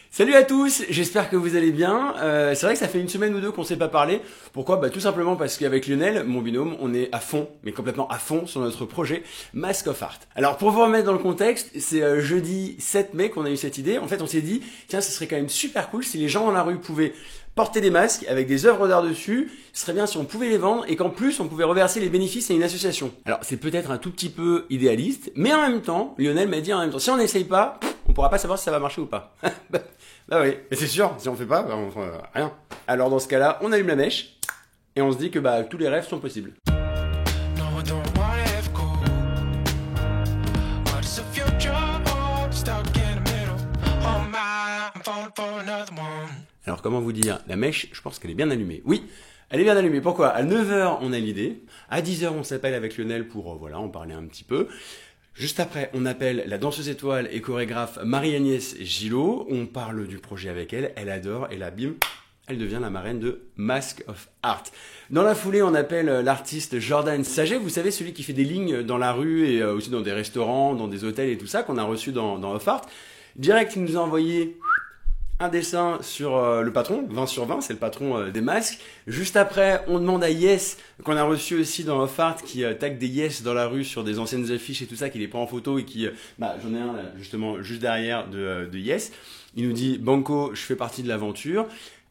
Salut à tous, j'espère que vous allez bien. C'est vrai que ça fait une semaine ou deux qu'on ne s'est pas parlé. Pourquoi ? Tout simplement parce qu'avec Lionel, mon binôme, on est à fond, mais complètement à fond sur notre projet Mask of Art. Alors pour vous remettre dans le contexte, c'est jeudi 7 mai qu'on a eu cette idée. En fait, on s'est dit, tiens, ce serait quand même super cool si les gens dans la rue pouvaient porter des masques avec des œuvres d'art dessus. Ce serait bien si on pouvait les vendre et qu'en plus on pouvait reverser les bénéfices à une association. Alors c'est peut-être un tout petit peu idéaliste, mais en même temps, Lionel m'a dit en même temps, si on n'essaye pas, on pourra pas savoir si ça va marcher ou pas. Bah oui, mais c'est sûr, si on fait pas, on fera rien. Alors dans ce cas-là, on allume la mèche et on se dit que tous les rêves sont possibles. Alors comment vous dire, la mèche, je pense qu'elle est bien allumée. Oui, elle est bien allumée. Pourquoi ? À 9h, on a l'idée. À 10h, on s'appelle avec Lionel pour en parler un petit peu. Juste après, on appelle la danseuse étoile et chorégraphe Marie-Agnès Gillot. On parle du projet avec elle. Elle adore. Et là, bim, elle devient la marraine de Mask of Art. Dans la foulée, on appelle l'artiste Jordan Saget. Vous savez, celui qui fait des lignes dans la rue et aussi dans des restaurants, dans des hôtels et tout ça, qu'on a reçu dans Of Art. Direct, il nous a envoyé un dessin sur le patron, 20 sur 20, c'est le patron des masques. Juste après, on demande à Yes, qu'on a reçu aussi dans Of Art, qui tag des Yes dans la rue sur des anciennes affiches et tout ça, qui les prend en photo et qui, j'en ai un là, justement juste derrière de Yes. Il nous dit, Banco, je fais partie de l'aventure.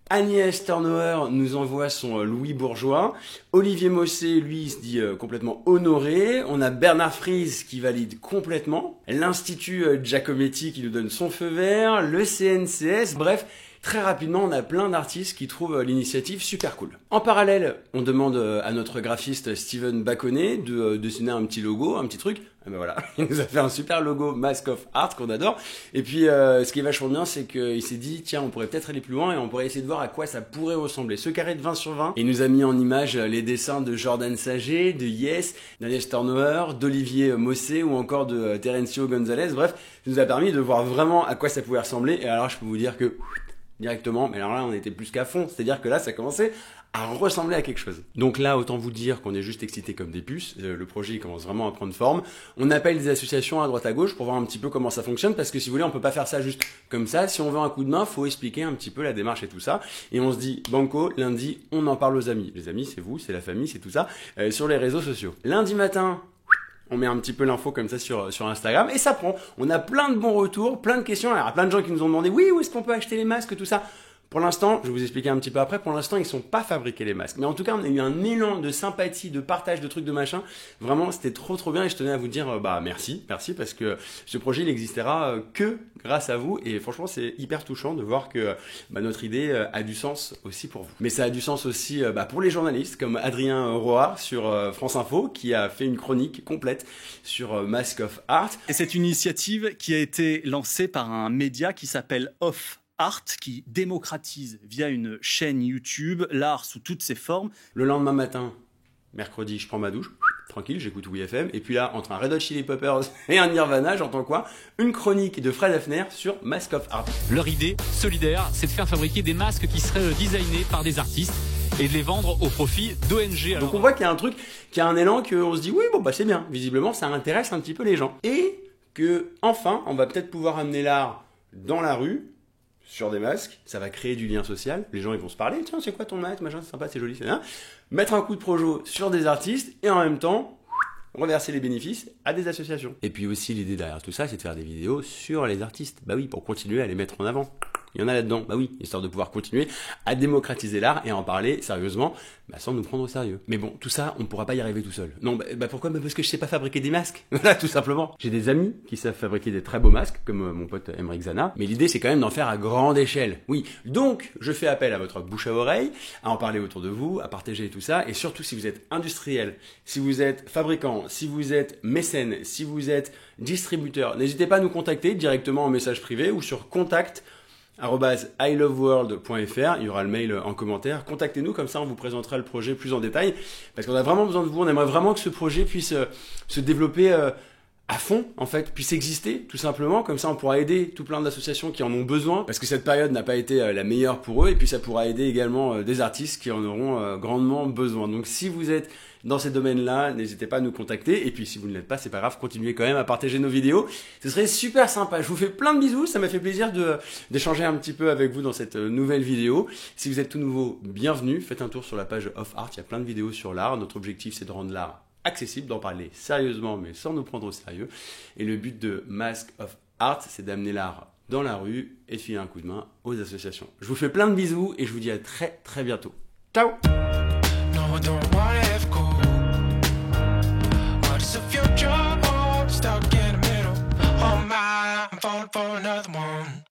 Agnès Turnauer nous envoie son Louis Bourgeois. Olivier Mossé, lui, il se dit complètement honoré. On a Bernard Fries qui valide complètement. L'Institut Giacometti qui nous donne son feu vert. Le CNCS. Bref, très rapidement, on a plein d'artistes qui trouvent l'initiative super cool. En parallèle, on demande à notre graphiste Steven Baconnet de dessiner un petit logo, un petit truc. Et ben voilà, il nous a fait un super logo Mask of Art qu'on adore. Et puis, ce qui est vachement bien, c'est qu'il s'est dit, tiens, on pourrait peut-être aller plus loin et on pourrait essayer de voir à quoi ça pourrait ressembler. Ce carré de 20 sur 20. Et il nous a mis en image les dessins de Jordan Saget, de Yes, d'Agnès Turnauer, d'Olivier Mossé ou encore de Terencio Gonzalez. Bref, ça nous a permis de voir vraiment à quoi ça pouvait ressembler. Et alors, je peux vous dire que directement, mais alors là, on était plus qu'à fond. C'est-à-dire que là, ça commençait à ressembler à quelque chose. Donc là, autant vous dire qu'on est juste excités comme des puces. Le projet, il commence vraiment à prendre forme. On appelle des associations à droite à gauche pour voir un petit peu comment ça fonctionne, parce que si vous voulez, on peut pas faire ça juste comme ça. Si on veut un coup de main, faut expliquer un petit peu la démarche et tout ça. Et on se dit, Banco, lundi, on en parle aux amis. Les amis, c'est vous, c'est la famille, c'est tout ça, sur les réseaux sociaux. Lundi matin, on met un petit peu l'info comme ça sur Instagram et ça prend. On a plein de bons retours, plein de questions. Alors, il y a plein de gens qui nous ont demandé, oui, où est-ce qu'on peut acheter les masques, tout ça. Pour l'instant, je vais vous expliquer un petit peu après, pour l'instant, ils sont pas fabriqués les masques. Mais en tout cas, on a eu un élan de sympathie, de partage, de trucs, de machin. Vraiment, c'était trop bien et je tenais à vous dire, merci parce que ce projet, il existera que grâce à vous et franchement, c'est hyper touchant de voir que notre idée a du sens aussi pour vous. Mais ça a du sens aussi pour les journalistes comme Adrien Roard sur France Info qui a fait une chronique complète sur Mask of Art. Et c'est une initiative qui a été lancée par un média qui s'appelle Of Art, qui démocratise via une chaîne YouTube l'art sous toutes ses formes. Le lendemain matin, mercredi, je prends ma douche, tranquille, j'écoute WeFM, et puis là, entre un Red Hot Chili Peppers et un Nirvana, j'entends quoi ? Une chronique de Fred Hafner sur Mask of Art. Leur idée, solidaire, c'est de faire fabriquer des masques qui seraient designés par des artistes et de les vendre au profit d'ONG. Donc on voit qu'il y a un truc, qu'il y a un élan, qu'on se dit, oui, c'est bien, visiblement, ça intéresse un petit peu les gens. Et que, enfin, on va peut-être pouvoir amener l'art dans la rue, sur des masques, ça va créer du lien social, les gens ils vont se parler, tiens c'est quoi ton masque, machin, c'est sympa, c'est joli, c'est bien. Mettre un coup de projo sur des artistes et en même temps reverser les bénéfices à des associations. Et puis aussi l'idée derrière tout ça c'est de faire des vidéos sur les artistes, pour continuer à les mettre en avant. Il y en a là-dedans, histoire de pouvoir continuer à démocratiser l'art et en parler sérieusement, sans nous prendre au sérieux. Mais bon, tout ça, on ne pourra pas y arriver tout seul. Non, pourquoi ? Parce que je sais pas fabriquer des masques. Voilà, tout simplement. J'ai des amis qui savent fabriquer des très beaux masques, comme mon pote Emeric Zana, mais l'idée c'est quand même d'en faire à grande échelle. Oui, donc je fais appel à votre bouche à oreille, à en parler autour de vous, à partager tout ça, et surtout si vous êtes industriel, si vous êtes fabricant, si vous êtes mécène, si vous êtes distributeur, n'hésitez pas à nous contacter directement en message privé ou sur contact@iloveworld.fr, il y aura le mail en commentaire. Contactez-nous, comme ça on vous présentera le projet plus en détail, parce qu'on a vraiment besoin de vous, on aimerait vraiment que ce projet puisse se développer à fond, en fait, puisse exister, tout simplement. Comme ça, on pourra aider tout plein d'associations qui en ont besoin, parce que cette période n'a pas été la meilleure pour eux, et puis ça pourra aider également des artistes qui en auront grandement besoin. Donc si vous êtes dans ces domaines-là, n'hésitez pas à nous contacter, et puis si vous ne l'êtes pas, c'est pas grave, continuez quand même à partager nos vidéos. Ce serait super sympa. Je vous fais plein de bisous, ça m'a fait plaisir d'échanger un petit peu avec vous dans cette nouvelle vidéo. Si vous êtes tout nouveau, bienvenue, faites un tour sur la page Off Art, il y a plein de vidéos sur l'art. Notre objectif, c'est de rendre l'art accessible, d'en parler sérieusement mais sans nous prendre au sérieux. Et le but de Mask of Art, c'est d'amener l'art dans la rue et de filer un coup de main aux associations. Je vous fais plein de bisous et je vous dis à très très bientôt. Ciao. No, I don't wanna have cool. What's the future? Oh, stuck in the middle. Oh my, I'm falling for another one.